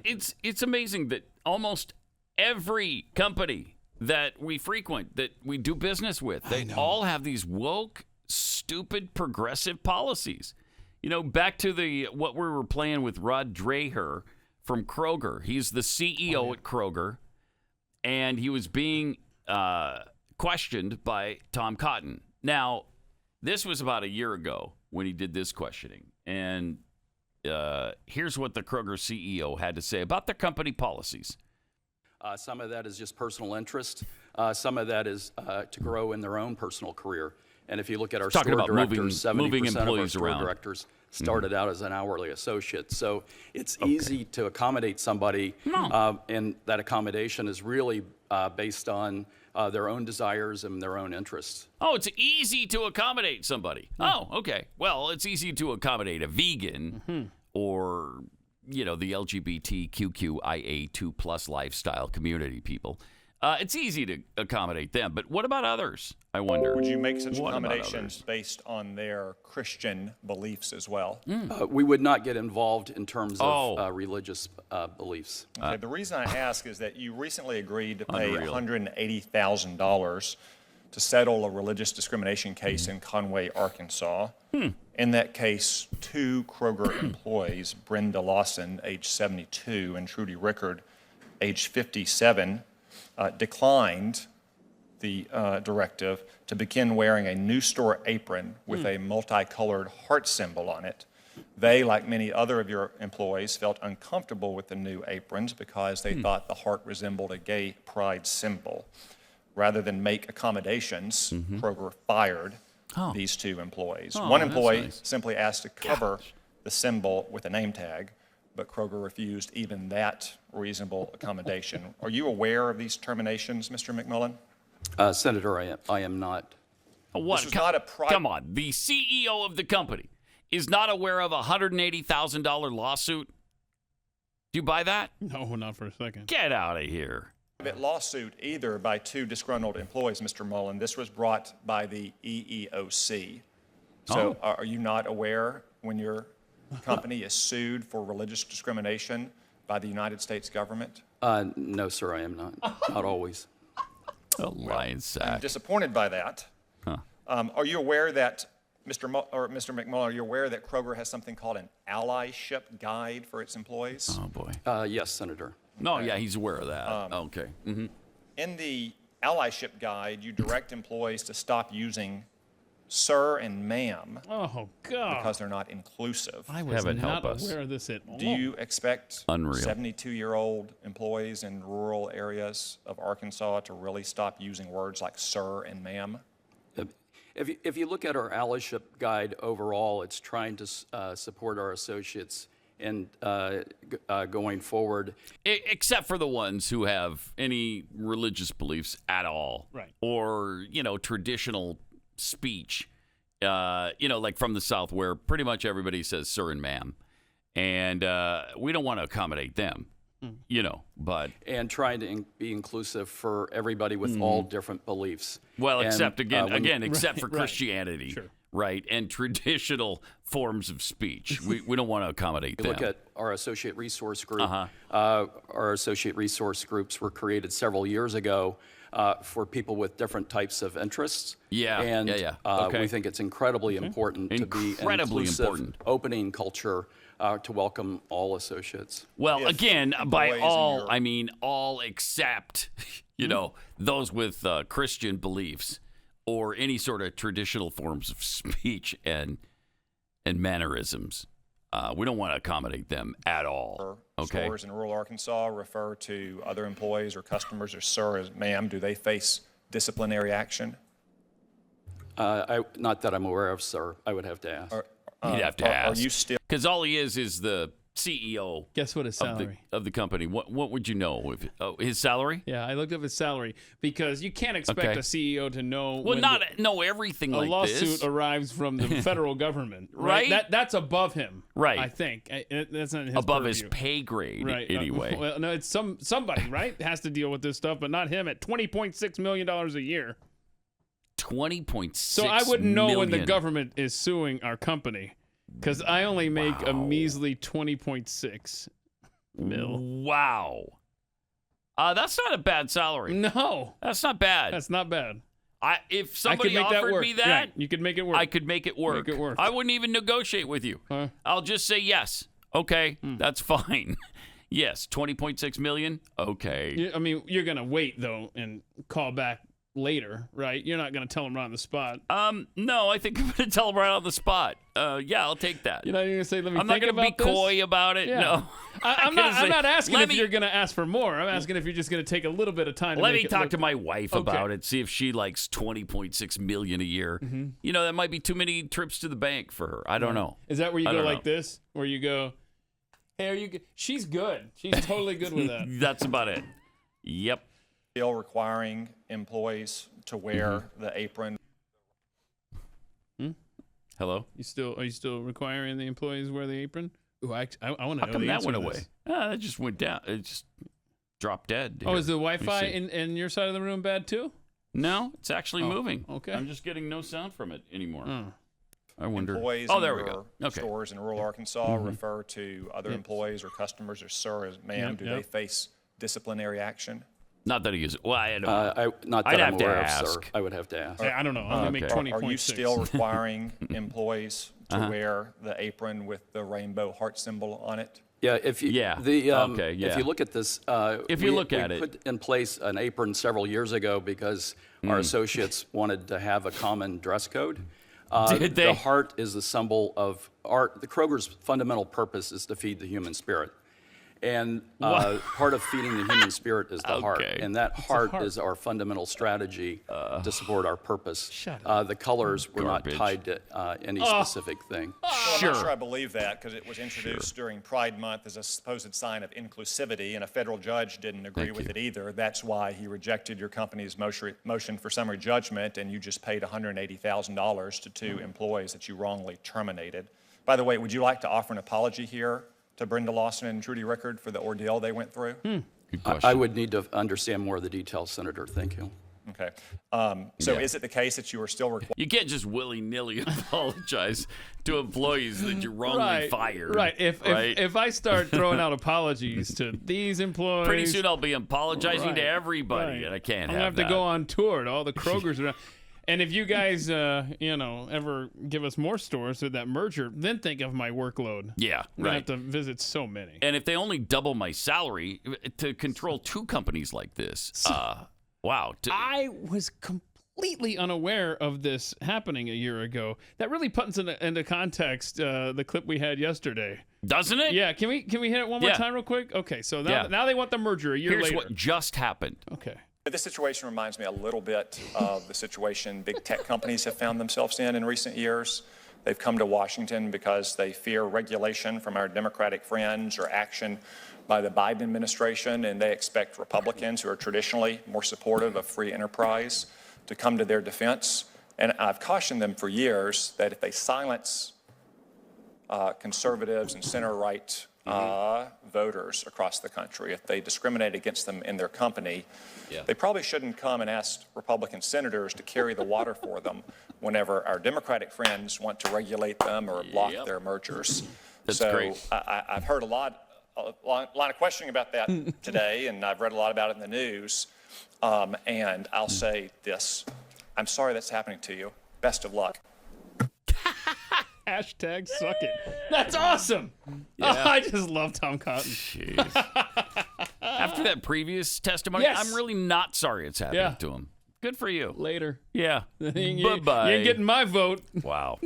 It's amazing that almost every company that we frequent, that we do business with, they all have these woke, stupid, progressive policies. Back to what we were playing with Rod Dreher from Kroger. He's the CEO at Kroger, and he was being questioned by Tom Cotton. Now, this was about a year ago when he did this questioning, and here's what the Kroger CEO had to say about their company policies. Some of that is just personal interest. Some of that is to grow in their own personal career. And if you look at our store directors, 70% of our store directors started out as an hourly associate. So it's easy to accommodate somebody, and that accommodation is really based on their own desires and their own interests. Oh, it's easy to accommodate somebody. Oh, okay. Well, it's easy to accommodate a vegan or, the LGBTQIA2+ lifestyle community people. It's easy to accommodate them, but what about others, I wonder? Would you make such accommodations based on their Christian beliefs as well? We would not get involved in terms of religious beliefs. Okay, the reason I ask is that you recently agreed to pay $180,000 to settle a religious discrimination case in Conway, Arkansas. In that case, 2 Kroger employees, Brenda Lawson, age 72, and Trudy Rickard, age 57, declined the directive to begin wearing a new store apron with a multicolored heart symbol on it. They, like many other of your employees, felt uncomfortable with the new aprons because they thought the heart resembled a gay pride symbol. Rather than make accommodations, Kroger fired these 2 employees. One employee simply asked to cover the symbol with a name tag, but Kroger refused even that reasonable accommodation. Are you aware of these terminations, Mr. McMullen? Senator, I am not. What? Come on. The CEO of the company is not aware of a $180,000 lawsuit? Do you buy that? No, not for a second. Get out of here. Lawsuit either by 2 disgruntled employees, Mr. Mullen. This was brought by the EEOC. So are you not aware when your company is sued for religious discrimination by the United States government? No, sir, I am not. Not always. Lion sack. I'm disappointed by that. Are you aware that, Mr. McMullen, are you aware that Kroger has something called an allyship guide for its employees? Oh, boy. Yes, Senator. No, yeah, he's aware of that. Okay. In the allyship guide, you direct employees to stop using sir and ma'am because they're not inclusive. I was not aware of this at all. Do you expect 72-year-old employees in rural areas of Arkansas to really stop using words like sir and ma'am? If you look at our allyship guide overall, it's trying to support our associates and going forward. Except for the ones who have any religious beliefs at all. Right. Or, traditional speech, like from the South where pretty much everybody says sir and ma'am. And we don't want to accommodate them, but. And trying to be inclusive for everybody with all different beliefs. Well, except for Christianity. Sure. Right, and traditional forms of speech. We don't want to accommodate them. Look at our associate resource group. Our associate resource groups were created several years ago for people with different types of interests. And we think it's incredibly important to be an inclusive, opening culture to welcome all associates. Well, again, by all, I mean all except, those with Christian beliefs or any sort of traditional forms of speech and mannerisms. We don't want to accommodate them at all. Okay. Stores in rural Arkansas refer to other employees or customers as sir, as ma'am. Do they face disciplinary action? Not that I'm aware of, sir. I would have to ask. You'd have to ask. Are you still? Because all he is the CEO. Guess what his salary of the company. What would you know? His salary? Yeah, I looked up his salary because you can't expect a CEO to know. Well, not know everything like this. A lawsuit arrives from the federal government, right? That's above him, right? I think that's not his above purview. His pay grade, right? Anyway, well, no, it's somebody, right? Has to deal with this stuff, but not him at $20.6 million a year. 20.6. So I wouldn't know when the government is suing our company. Because I only make a measly 20.6. mil. Wow. That's not a bad salary. No. That's not bad. That's not bad. If somebody offered me that, right. You could make it work. I could make it work. Make it work. I wouldn't even negotiate with you. Huh? I'll just say yes. Okay, that's fine. Yes, $20.6 million. Okay. I mean, you're gonna wait though and call back later, right? You're not gonna tell them right on the spot. No, I think I'm gonna tell them right on the spot. Yeah, I'll take that. You're not gonna say, "Let me I'm not think gonna be about this." coy about it. Yeah. No. I'm not asking if me- you're gonna ask for more. I'm asking if you're just gonna take a little bit of time. Let to me make talk it to look... my wife about it. See if she likes $20.6 million a year. You know, that might be too many trips to the bank for her. I don't know. Is that where you I go don't like know. this? Where you go, "Hey, are you good?" She's good. She's totally good with that. That's about it. Yep. Still requiring employees to wear the apron. Hello. Are you still requiring the employees wear the apron? Ooh, I want to How know come the that answer went to away? this. That just went down. It just dropped dead. Oh, here. is the Let me Wi-Fi see. in your side of the room bad too? No, it's actually moving. okay. I'm just getting no sound from it anymore. Oh. I wonder. Employees Oh, in there we your go. Okay. stores in rural Arkansas refer to other employees or customers as sir, as ma'am. Yep, Do yep. they face disciplinary action? Not that he is. Well, I don't. Not I'd that I'm have to aware of, sir. ask. I would have to ask. I don't know. I'm gonna make Okay. 20.6. Are you still requiring employees to wear the apron with the rainbow heart symbol on it? Yeah, if you if you look at this, If you look we at it. put in place an apron several years ago because our associates wanted to have a common dress code. Did they? The heart is the symbol of art. The Kroger's fundamental purpose is to feed the human spirit. And part of feeding the human spirit is the heart. Okay. And that heart is our fundamental strategy to support our purpose. The colors were Garbage. not tied to any specific thing. Well, I'm Sure. not sure I believe that because it was introduced during Pride Month as a supposed sign of inclusivity, and a federal judge didn't agree Thank with you. it either. That's why he rejected your company's motion for summary judgment, and you just paid $180,000 to two employees that you wrongly terminated. By the way, would you like to offer an apology here to Brenda Lawson and Trudy Rickard for the ordeal they went through? Good question. I would need to understand more of the details, Senator. Thank you. Okay. So is it the case that you are still required? You can't just willy-nilly apologize to employees that you wrongly fired. Right. If I start throwing out apologies to these employees, Pretty soon I'll be apologizing Right, to everybody, right. and I can't I'm gonna have have to that. go on tour to all the Krogers around. And if you guys, ever give us more stores through that merger, then think of my workload. Yeah, I'm gonna right. have to visit so many. And if they only double my salary to control two companies like this, wow. I was completely unaware of this happening a year ago. That really puts into context the clip we had yesterday. Doesn't it? Yeah, can we hit it one more Yeah. time real quick? Okay, so now, Yeah. now they want the merger a year Here's later. what just happened. Okay. This situation reminds me a little bit of the situation big tech companies have found themselves in recent years. They've come to Washington because they fear regulation from our Democratic friends or action by the Biden administration, and they expect Republicans, who are traditionally more supportive of free enterprise, to come to their defense. And I've cautioned them for years that if they silence conservatives and center-right voters across the country, if they discriminate against them in their company, they probably shouldn't come and ask Republican senators to carry the water for them whenever our Democratic friends want to regulate them or block their mergers. That's so great. I've heard a lot of questioning about that today, and I've read a lot about it in the news. And I'll say this: I'm sorry that's happening to you. Best of luck. Hashtag suck it. That's awesome. Yeah. Oh, I just love Tom Cotton. Jeez. After that previous testimony, Yes. I'm really not sorry it's happening Yeah. to him. Good for you. Later. Yeah. Bye-bye. Bye-bye. You ain't getting my vote. Wow.